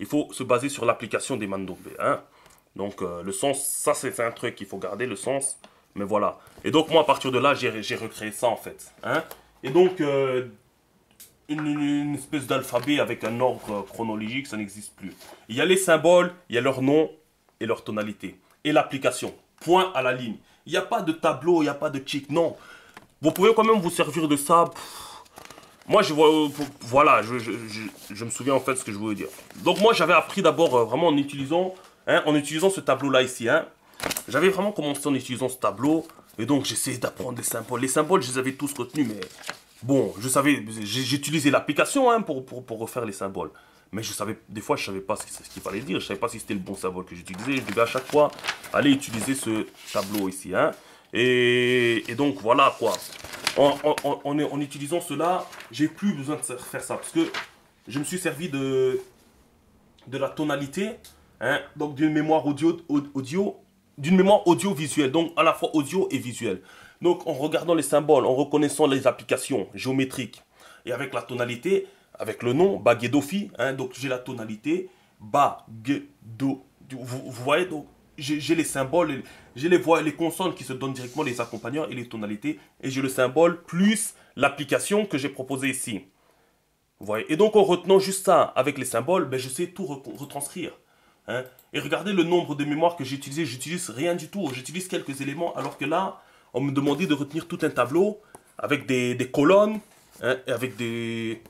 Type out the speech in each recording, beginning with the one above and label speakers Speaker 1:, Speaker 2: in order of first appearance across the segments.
Speaker 1: il faut se baser sur l'application des mandombes. Hein. Donc le sens, ça c'est un truc qu'il faut garder, le sens. Mais voilà. Et donc moi à partir de là, j'ai recréé ça en fait. Hein. Et donc une espèce d'alphabet avec un ordre chronologique, ça n'existe plus. Il y a les symboles, il y a leur nom et leur tonalité. Et l'application. Point à la ligne. Il n'y a pas de tableau, il n'y a pas de cheat. Non. Vous pouvez quand même vous servir de ça. Moi, je vois, voilà, je me souviens en fait ce que je voulais dire. Donc moi, j'avais appris d'abord vraiment en utilisant ce tableau-là ici. Hein. J'avais vraiment commencé en utilisant ce tableau. Et donc, j'essayais d'apprendre des symboles. Les symboles, je les avais tous retenus, mais bon, je savais, j'utilisais l'application hein, pour refaire les symboles. Mais je savais, des fois, je savais pas ce qu'il fallait dire. Je savais pas si c'était le bon symbole que j'utilisais. Je devais à chaque fois aller utiliser ce tableau ici. Hein. Et donc, voilà quoi. En utilisant cela, j'ai plus besoin de faire ça. Parce que je me suis servi de la tonalité. Hein, donc, d'une mémoire d'une mémoire audiovisuelle. Donc, à la fois audio et visuelle. Donc, en regardant les symboles, en reconnaissant les applications géométriques et avec la tonalité, avec le nom, Baguedofi, hein, donc j'ai la tonalité, Baguedo. Vous voyez, donc j'ai les symboles, j'ai les consonnes qui se donnent directement, les accompagnants et les tonalités, et j'ai le symbole plus l'application que j'ai proposée ici. Vous voyez, et donc en retenant juste ça avec les symboles, ben, je sais tout retranscrire. Hein. Et regardez le nombre de mémoires que j'ai utilisé, j'utilise rien du tout, j'utilise quelques éléments, alors que là, on me demandait de retenir tout un tableau avec des colonnes, hein, et avec des...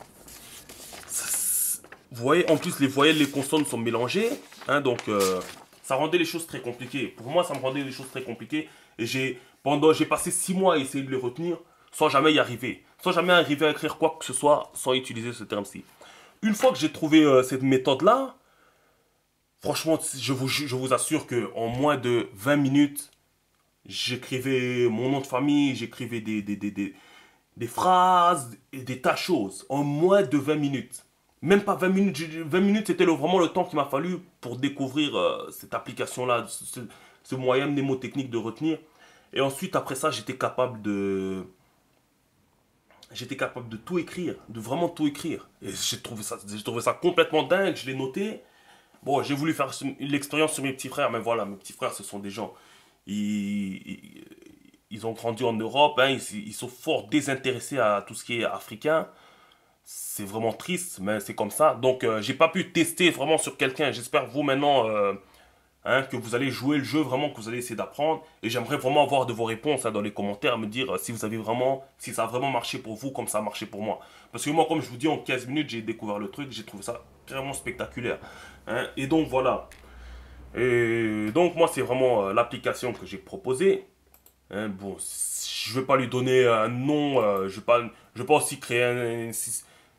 Speaker 1: Vous voyez, en plus les voyelles, les consonnes sont mélangées, hein, donc ça rendait les choses très compliquées. Pour moi, ça me rendait les choses très compliquées. Et j'ai passé 6 mois à essayer de les retenir sans jamais y arriver. Sans jamais arriver à écrire quoi que ce soit sans utiliser ce terme-ci. Une fois que j'ai trouvé cette méthode-là, franchement, je vous assure qu'en moins de 20 minutes, j'écrivais mon nom de famille, j'écrivais des phrases et des tas de choses en moins de 20 minutes. Même pas 20 minutes, 20 minutes c'était vraiment le temps qu'il m'a fallu pour découvrir cette application-là, ce moyen mnémotechnique de retenir. Et ensuite, après ça, j'étais capable de tout écrire, de vraiment tout écrire. Et j'ai trouvé ça complètement dingue, je l'ai noté. Bon, j'ai voulu faire l'expérience sur mes petits frères, mais voilà, mes petits frères, ce sont des gens, ils ont grandi en Europe, hein, ils sont fort désintéressés à tout ce qui est africain. C'est vraiment triste, mais c'est comme ça. Donc, j'ai pas pu tester vraiment sur quelqu'un. J'espère vous maintenant hein, que vous allez jouer le jeu vraiment, que vous allez essayer d'apprendre. Et j'aimerais vraiment avoir de vos réponses hein, dans les commentaires, me dire si vous avez vraiment, si ça a vraiment marché pour vous comme ça a marché pour moi. Parce que moi, comme je vous dis, en 15 minutes, j'ai découvert le truc, j'ai trouvé ça vraiment spectaculaire. Hein. Et donc voilà. Et donc moi, c'est vraiment l'application que j'ai proposée. Hein, bon, je ne vais pas lui donner un nom, je vais pas aussi créer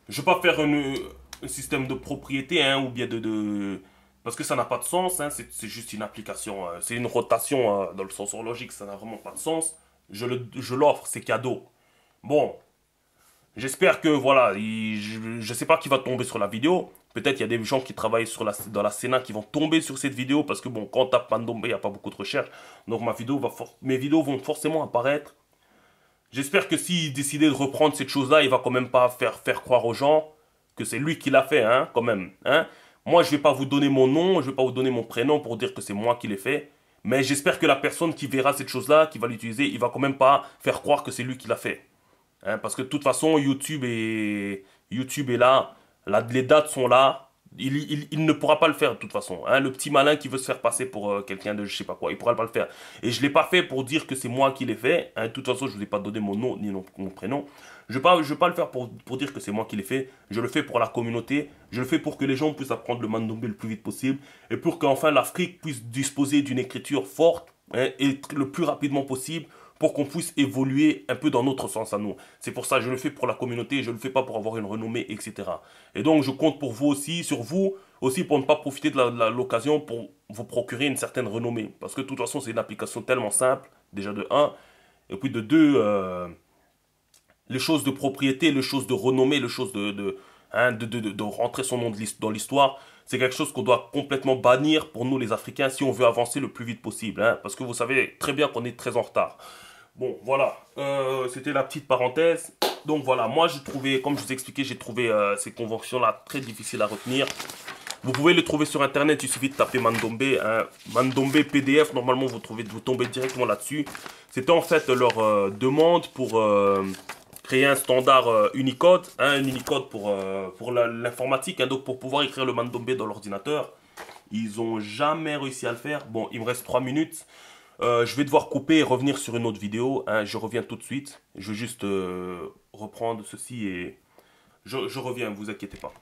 Speaker 1: je vais pas faire un système de propriété, hein, ou bien parce que ça n'a pas de sens, hein, c'est juste une application, c'est une rotation dans le sens horlogique, ça n'a vraiment pas de sens. Je l'offre, c'est cadeau. Bon, j'espère que, voilà, je sais pas qui va tomber sur la vidéo. Peut-être il y a des gens qui travaillent dans la Sénat qui vont tomber sur cette vidéo parce que, bon, quand on tape Mandombe, il n'y a pas beaucoup de recherches. Donc mes vidéos vont forcément apparaître. J'espère que s'il décidait de reprendre cette chose-là, il va quand même pas faire croire aux gens que c'est lui qui l'a fait, hein, quand même. Hein. Moi, je vais pas vous donner mon nom, je vais pas vous donner mon prénom pour dire que c'est moi qui l'ai fait. Mais j'espère que la personne qui verra cette chose-là, qui va l'utiliser, il va quand même pas faire croire que c'est lui qui l'a fait. Hein, parce que de toute façon, YouTube est là, les dates sont là. Il ne pourra pas le faire de toute façon. Hein. Le petit malin qui veut se faire passer pour quelqu'un de je sais pas quoi, il ne pourra pas le faire. Et je ne l'ai pas fait pour dire que c'est moi qui l'ai fait. Hein. De toute façon, je ne vous ai pas donné mon nom ni mon prénom. Je ne vais pas le faire pour dire que c'est moi qui l'ai fait. Je le fais pour la communauté. Je le fais pour que les gens puissent apprendre le mandombe le plus vite possible. Et pour qu'enfin l'Afrique puisse disposer d'une écriture forte, hein, et le plus rapidement possible, pour qu'on puisse évoluer un peu dans notre sens à nous. C'est pour ça que je le fais pour la communauté, je ne le fais pas pour avoir une renommée, etc. Et donc je compte pour vous aussi, sur vous aussi, pour ne pas profiter de l'occasion pour vous procurer une certaine renommée. Parce que de toute façon, c'est une application tellement simple, déjà de un, et puis de 2, les choses de propriété, les choses de renommée, les choses de rentrer son nom dans l'histoire, c'est quelque chose qu'on doit complètement bannir pour nous les Africains si on veut avancer le plus vite possible. Hein, parce que vous savez très bien qu'on est très en retard. Bon, voilà, c'était la petite parenthèse. Donc voilà, moi j'ai trouvé, comme je vous ai expliqué, j'ai trouvé ces conventions-là très difficiles à retenir. Vous pouvez le trouver sur internet, il suffit de taper Mandombe, hein. Mandombe PDF, normalement vous tombez directement là-dessus. C'était en fait leur demande pour créer un standard Unicode, hein, un Unicode pour l'informatique, hein, donc pour pouvoir écrire le Mandombe dans l'ordinateur. Ils n'ont jamais réussi à le faire. Bon, il me reste 3 minutes. Je vais devoir couper et revenir sur une autre vidéo, hein. Je reviens tout de suite. Je vais juste reprendre ceci et je reviens, ne vous inquiétez pas.